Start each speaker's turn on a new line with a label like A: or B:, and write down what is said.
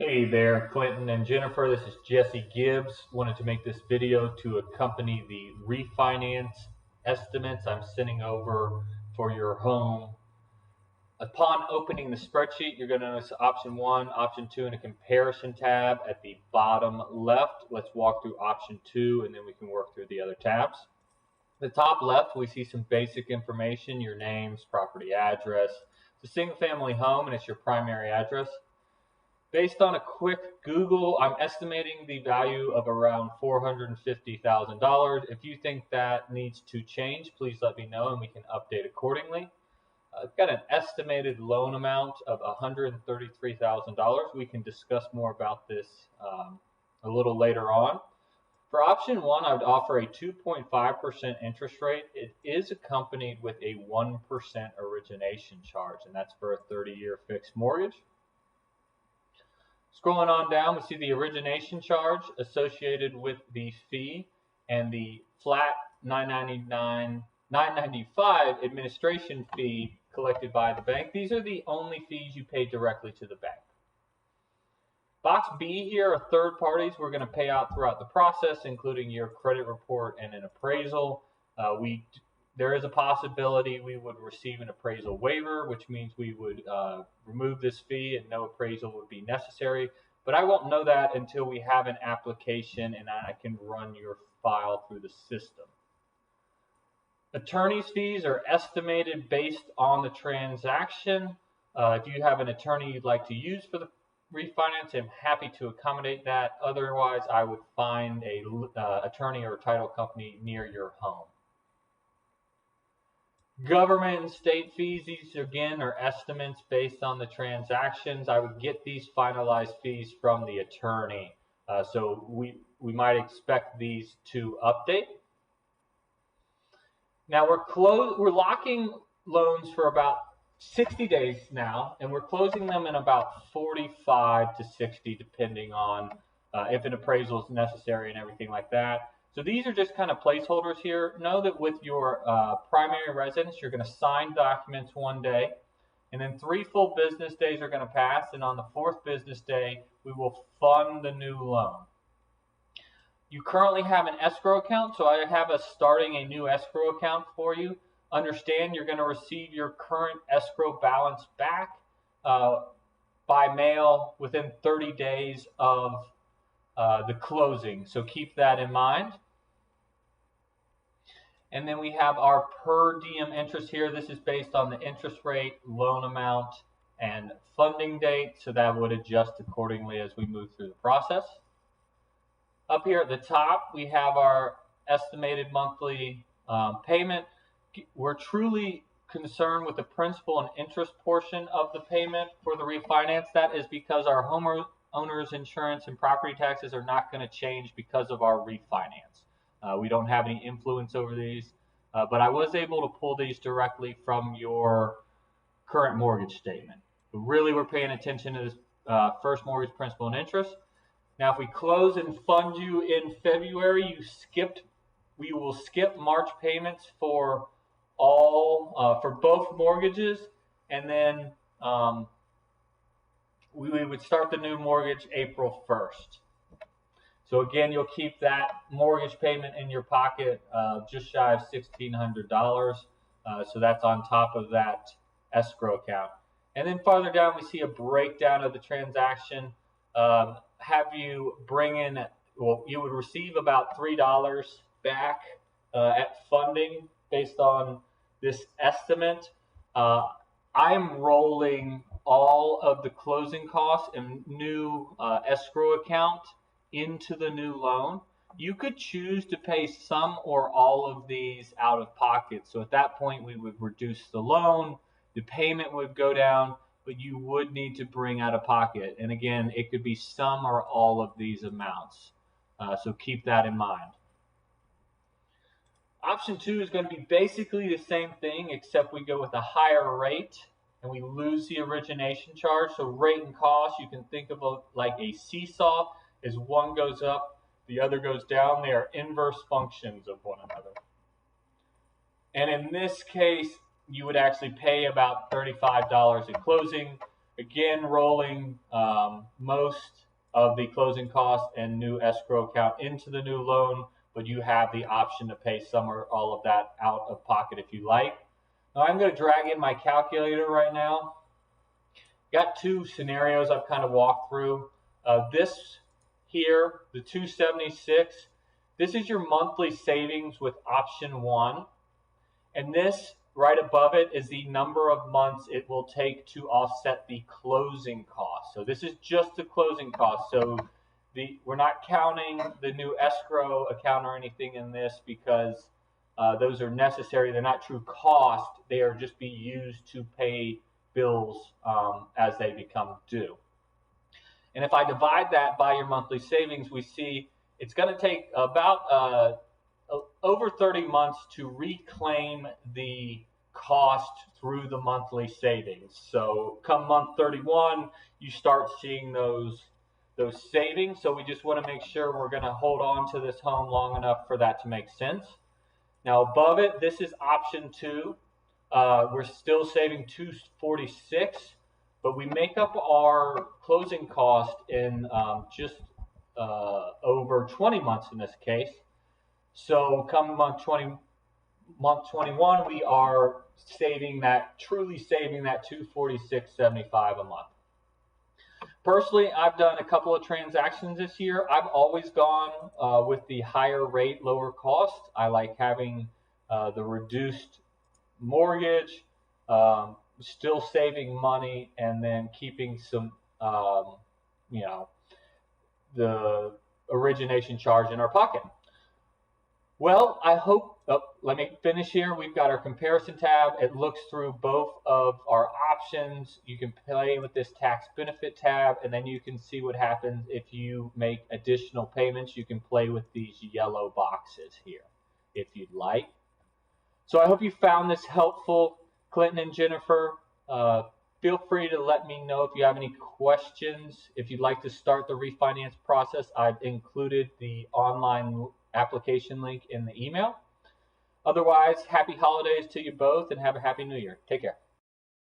A: Hey there, Clinton and Jennifer. This is Jesse Gibbs. Wanted to make this video to accompany the refinance estimates I'm sending over for your home. Upon opening the spreadsheet, you're going to notice option 1, option 2, and a comparison tab at the bottom left. Let's walk through option 2 and then we can work through the other tabs. The top left, we see some basic information, your names, property address. It's a single family home and it's your primary address. Based on a quick Google, I'm estimating the value of around $450,000. If you think that needs to change, please let me know and we can update accordingly. I've got an estimated loan amount of $133,000. We can discuss more about this a little later on. For option 1, I would offer a 2.5% interest rate. It is accompanied with a 1% origination charge, and that's for a 30-year fixed mortgage. Scrolling on down, we see the origination charge associated with the fee and the flat $995 administration fee collected by the bank. These are the only fees you pay directly to the bank. Box B here are third parties we're going to pay out throughout the process, including your credit report and an appraisal. There is a possibility we would receive an appraisal waiver, which means we would remove this fee and no appraisal would be necessary. But I won't know that until we have an application and I can run your file through the system. Attorney's fees are estimated based on the transaction. If you have an attorney you'd like to use for the refinance, I'm happy to accommodate that. Otherwise, I would find a attorney or title company near your home. Government and state fees, these again are estimates based on the transactions. I would get these finalized fees from the attorney. So we might expect these to update. Now we're locking loans for about 60 days now, and we're closing them in about 45 to 60, depending on if an appraisal is necessary and everything like that. So these are just kind of placeholders here. Know that with your primary residence, you're going to sign documents one day, and then 3 full business days are going to pass, and on the 4th business day, we will fund the new loan. You currently have an escrow account, so I have us starting a new escrow account for you. Understand you're going to receive your current escrow balance back by mail within 30 days of the closing, so keep that in mind. And then we have our per diem interest here. This is based on the interest rate, loan amount, and funding date, so that would adjust accordingly as we move through the process. Up here at the top, we have our estimated monthly payment. We're truly concerned with the principal and interest portion of the payment for the refinance. That is because our homeowners insurance and property taxes are not going to change because of our refinance. We don't have any influence over these, but I was able to pull these directly from your current mortgage statement. But really, we're paying attention to this first mortgage principal and interest. Now, if we close and fund you in February, we will skip March payments for both mortgages, and then we would start the new mortgage April 1st. So again, you'll keep that mortgage payment in your pocket just shy of $1,600. So that's on top of that escrow account. And then farther down, we see a breakdown of the transaction. Have you bring in, well, you would receive about $3 back at funding based on this estimate. I'm rolling all of the closing costs and new escrow account into the new loan. You could choose to pay some or all of these out of pocket. So at that point, we would reduce the loan, the payment would go down, but you would need to bring out of pocket. And again, it could be some or all of these amounts. So keep that in mind. Option 2 is going to be basically the same thing, except we go with a higher rate and we lose the origination charge. So rate and cost, you can think of it like a seesaw. As one goes up, the other goes down. They are inverse functions of one another. And in this case, you would actually pay about $35 at closing. Again, rolling most of the closing costs and new escrow account into the new loan, but you have the option to pay some or all of that out of pocket if you like. Now I'm going to drag in my calculator right now. Got two scenarios I've kind of walked through. This here, the 276, this is your monthly savings with option 1. And this right above it is the number of months it will take to offset the closing cost. So this is just the closing cost. So we're not counting the new escrow account or anything in this because those are necessary. They're not true cost. They are just be used to pay bills as they become due. And if I divide that by your monthly savings, we see it's going to take about over 30 months to reclaim the cost through the monthly savings. So come month 31, you start seeing those savings. So we just want to make sure we're going to hold on to this home long enough for that to make sense. Now above it, this is option 2. We're still saving $246, but we make up our closing cost in just over 20 months in this case. So come month 21, we are truly saving that $246.75 a month. Personally, I've done a couple of transactions this year. I've always gone with the higher rate, lower cost. I like having the reduced mortgage, still saving money, and then keeping some, the origination charge in our pocket. Well, I hope, let me finish here. We've got our comparison tab. It looks through both of our options. You can play with this tax benefit tab, and then you can see what happens if you make additional payments. You can play with these yellow boxes here if you'd like. So I hope you found this helpful, Clinton and Jennifer. Feel free to let me know if you have any questions. If you'd like to start the refinance process, I've included the online application link in the email. Otherwise, happy holidays to you both and have a happy new year. Take care.